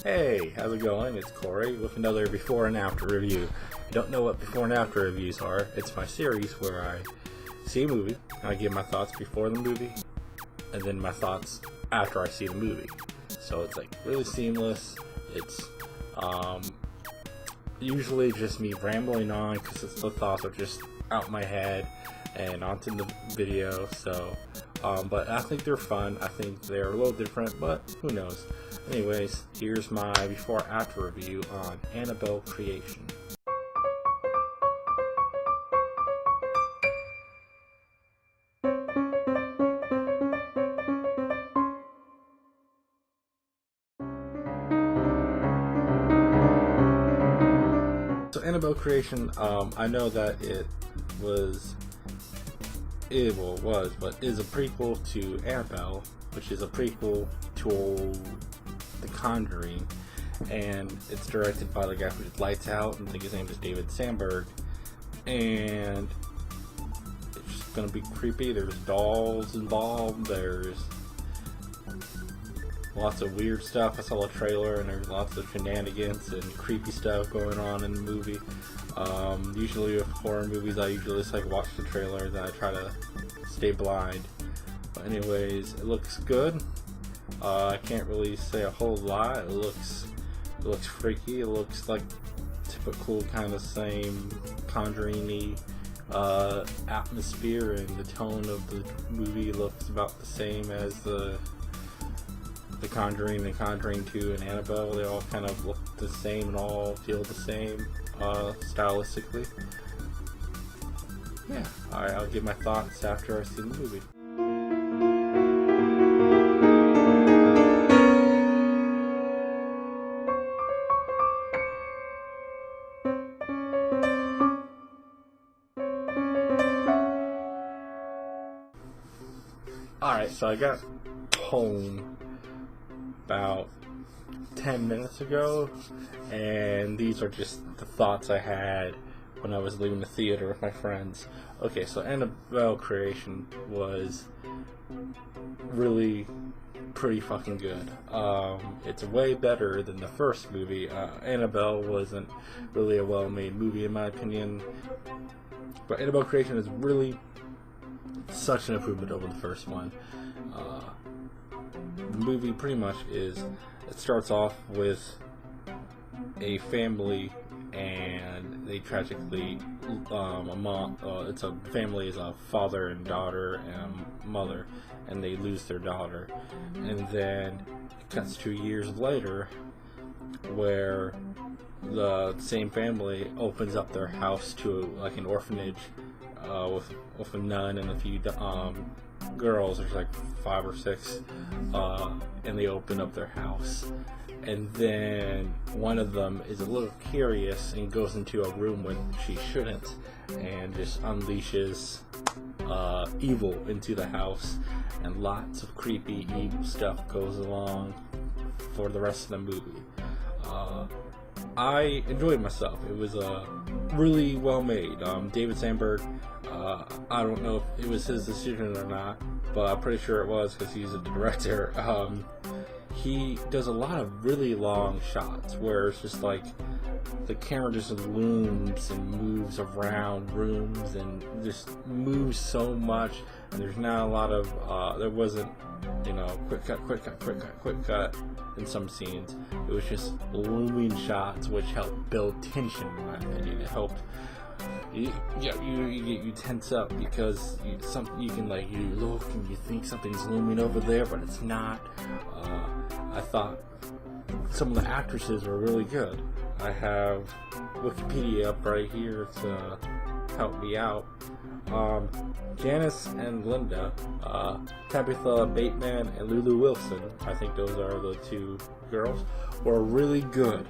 Hey, how's it going? It's Corey with another before and after review. If you don't know what before and after reviews are, it's my series where I see a movie, and I give my thoughts before the movie, and then my thoughts after I see the movie. So it's like really seamless. It's usually just me rambling on because the thoughts are just out my head and onto the video. So, but I think they're fun. I think they're a little different, but who knows? Anyways, here's my before after review on Annebelle Creation. So Annebelle Creation, I know that it is a prequel to Annabelle, which is a prequel to The Conjuring, and it's directed by the guy who did Lights Out, and I think his name is David Sandberg, and it's just gonna be creepy. There's dolls involved, there's lots of weird stuff. I saw a trailer and there's lots of shenanigans and creepy stuff going on in the movie. Usually with horror movies, I usually just like watch the trailers and I try to stay blind. But anyways, it looks good. I can't really say a whole lot. It looks freaky. It looks like typical kind of same Conjuring-y atmosphere, and the tone of the movie looks about the same as the Conjuring and Conjuring 2 and Annabelle. They all kind of look the same and all feel the same stylistically. Yeah, I'll give my thoughts after I see the movie. Alright, so I got home about 10 minutes ago, and these are just the thoughts I had when I was leaving the theater with my friends. Okay, so Annebelle Creation was really pretty fucking good. It's way better than the first movie. Annabelle wasn't really a well-made movie in my opinion, but Annebelle Creation is really such an improvement over the first one. The movie pretty much it starts off with a family, and they tragically it's a family is a father and daughter and a mother, and they lose their daughter, and then it cuts 2 years later where the same family opens up their house to like an orphanage with a nun and a few girls. There's like 5 or 6, and they open up their house, and then one of them is a little curious and goes into a room when she shouldn't, and just unleashes evil into the house, and lots of creepy evil stuff goes along for the rest of the movie. I enjoyed myself. It was really well made. David Sandberg, I don't know if it was his decision or not, but I'm pretty sure it was because he's the director. He does a lot of really long shots where it's just like the camera just looms and moves around rooms and just moves so much, and there's not a lot of there wasn't, quick cut in some scenes. It was just looming shots, which helped build tension in my opinion. It helped you tense up because you look and you think something's looming over there, but it's not. I thought some of the actresses were really good. I have Wikipedia up right here to help me out. Janice and Linda, Tabitha Bateman and Lulu Wilson, I think those are the 2 girls, were really good.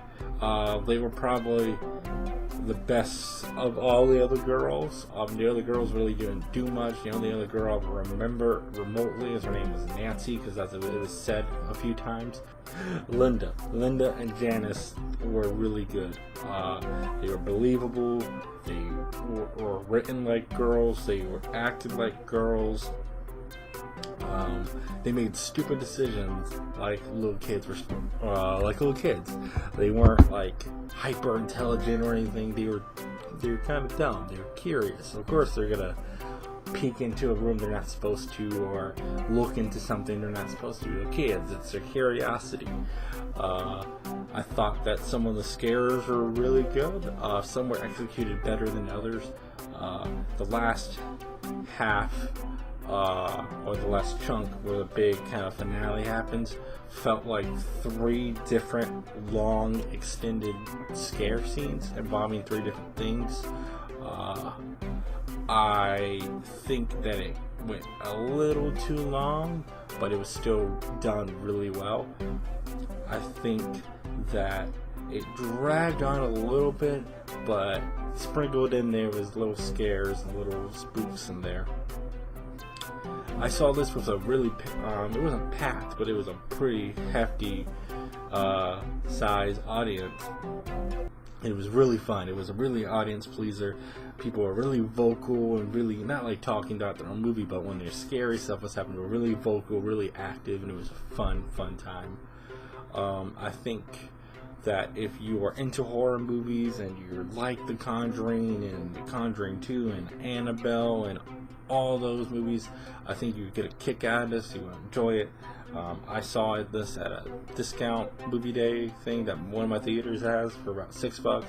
They were probably the best of all the other girls. The other girls really didn't do much. The only other girl I remember remotely is her name was Nancy, because it was said a few times. Linda and Janice were really good. They were believable. They were written like girls. They were acted like girls. They made stupid decisions like little kids were, like little kids. They weren't like hyper intelligent or anything. They were kind of dumb. They were curious. Of course, they're gonna peek into a room they're not supposed to, or look into something they're not supposed to. They're kids. It's their curiosity. I thought that some of the scares were really good. Some were executed better than others. The last half, or the last chunk where the big kind of finale happens, felt like 3 different long extended scare scenes involving 3 different things. I think that it went a little too long, but it was still done really well. I think that it dragged on a little bit, but sprinkled in there was little scares and little spooks in there. I saw this with a really, it wasn't packed, but it was a pretty hefty size audience. It was really fun. It was a really audience pleaser. People were really vocal and really, not like talking about their own movie, but when their scary stuff was happening, they were really vocal, really active, and it was a fun time. I think that if you are into horror movies and you like The Conjuring and The Conjuring 2 and Annabelle and all those movies, I think you would get a kick out of this. You would enjoy it. I saw this at a discount movie day thing that one of my theaters has for about $6.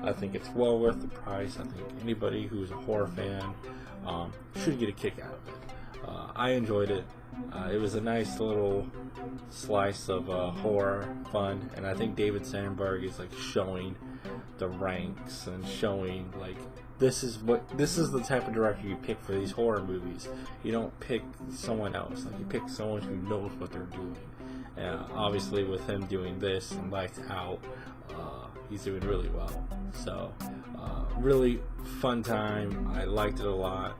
I think it's well worth the price. I think anybody who's a horror fan should get a kick out of it. I enjoyed it. It was a nice little slice of horror fun, and I think David Sandberg is like showing the ranks and showing like this is the type of director you pick for these horror movies. You don't pick someone else. Like, you pick someone who knows what they're doing. Obviously, with him doing this and Lights Out, he's doing really well. So, really fun time. I liked it a lot.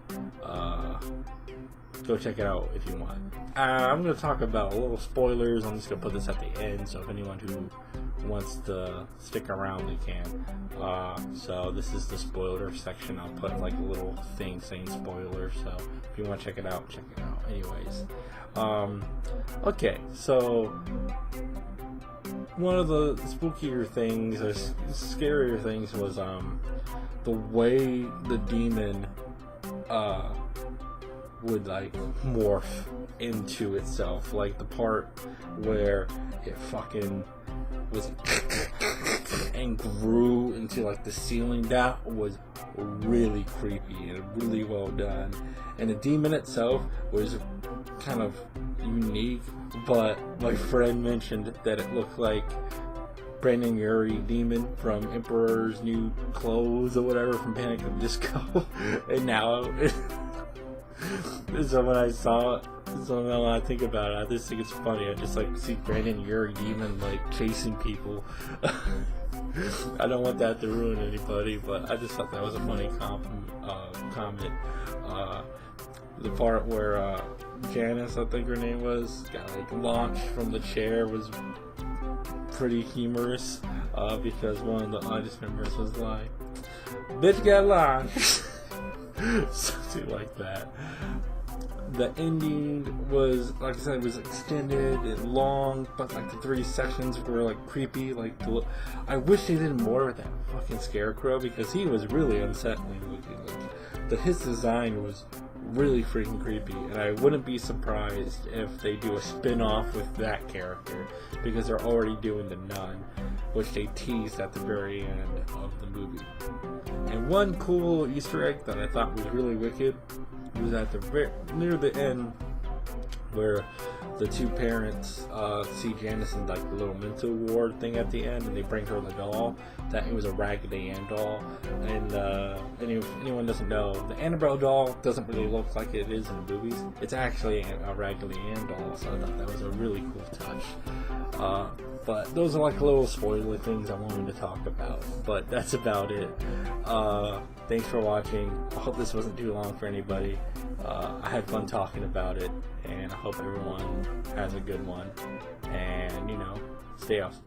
Go check it out if you want. I'm going to talk about a little spoilers. I'm just going to put this at the end, so if anyone who wants to stick around, they can. So this is the spoiler section. I'll put like a little thing saying spoilers, so if you want to check it out, check it out. Anyways, okay, so one of the spookier things, or scarier things, was the way the demon would like morph into itself. Like the part where it fucking was and grew into like the ceiling. That was really creepy and really well done. And the demon itself was kind of unique, but my friend mentioned that it looked like Brandon Urie demon from Emperor's New Clothes or whatever from Panic at the Disco. And now so when I saw it, so now when I think about it, I just think it's funny. I just like see Brandon Urie demon like chasing people. I don't want that to ruin anybody, but I just thought that was a funny comment. The part where Janice, I think her name was, got like launched from the chair was pretty humorous, because one of the audience members was like, "Bitch got launched." Something like that. The ending was, like I said, it was extended and long, but like the 3 sessions were like creepy. Like, I wish they did more with that fucking scarecrow, because he was really unsettling looking. Like, his design was really freaking creepy, and I wouldn't be surprised if they do a spin-off with that character, because they're already doing The Nun, which they teased at the very end of the movie. And one cool Easter egg that I thought was really wicked was at the near the end, where the 2 parents see Janice in like the little mental ward thing at the end, and they bring her the doll. That it was a Raggedy Ann doll, and if anyone doesn't know, the Annabelle doll doesn't really look like it is in the movies. It's actually a Raggedy Ann doll, so I thought that was a really cool touch. But those are like little spoiler things I wanted to talk about. But that's about it. Thanks for watching. I hope this wasn't too long for anybody. I had fun talking about it, and I hope everyone has a good one. And, stay awesome.